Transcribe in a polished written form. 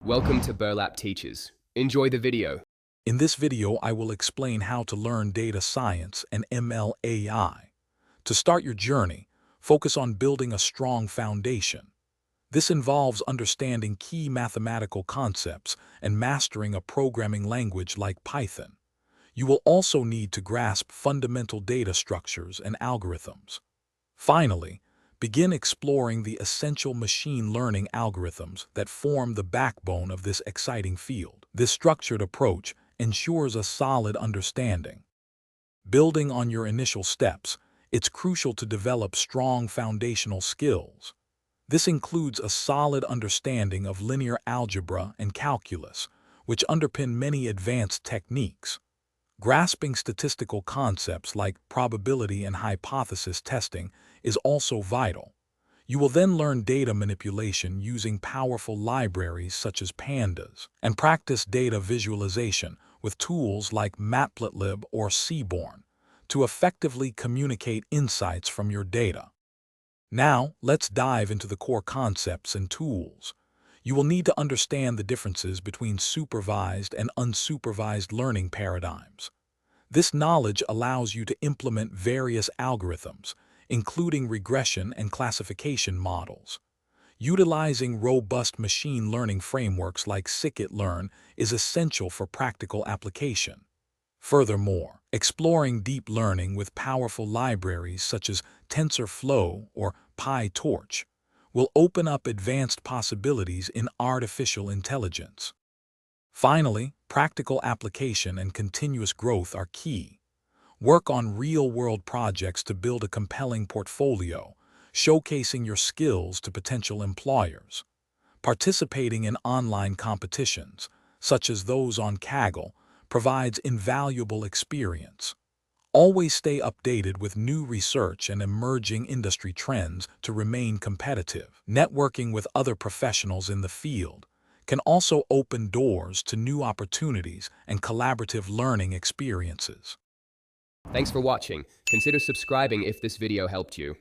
Welcome to Burlap Teachers. Enjoy the video. In this video, I will explain how to learn data science and ML AI. To start your journey, focus on building a strong foundation. This involves understanding key mathematical concepts and mastering a programming language like Python. You will also need to grasp fundamental data structures and algorithms. Finally, begin exploring the essential machine learning algorithms that form the backbone of this exciting field. This structured approach ensures a solid understanding. Building on your initial steps, it's crucial to develop strong foundational skills. This includes a solid understanding of linear algebra and calculus, which underpin many advanced techniques. Grasping statistical concepts like probability and hypothesis testing is also vital. You will then learn data manipulation using powerful libraries such as pandas, and practice data visualization with tools like Matplotlib or Seaborn to effectively communicate insights from your data. Now, let's dive into the core concepts and tools. You will need to understand the differences between supervised and unsupervised learning paradigms. This knowledge allows you to implement various algorithms, including regression and classification models. Utilizing robust machine learning frameworks like scikit-learn is essential for practical application. Furthermore, exploring deep learning with powerful libraries such as TensorFlow or PyTorch will open up advanced possibilities in artificial intelligence. Finally, practical application and continuous growth are key. Work on real-world projects to build a compelling portfolio, showcasing your skills to potential employers. Participating in online competitions, such as those on Kaggle, provides invaluable experience. Always stay updated with new research and emerging industry trends to remain competitive. Networking with other professionals in the field can also open doors to new opportunities and collaborative learning experiences. Thanks for watching. Consider subscribing if this video helped you.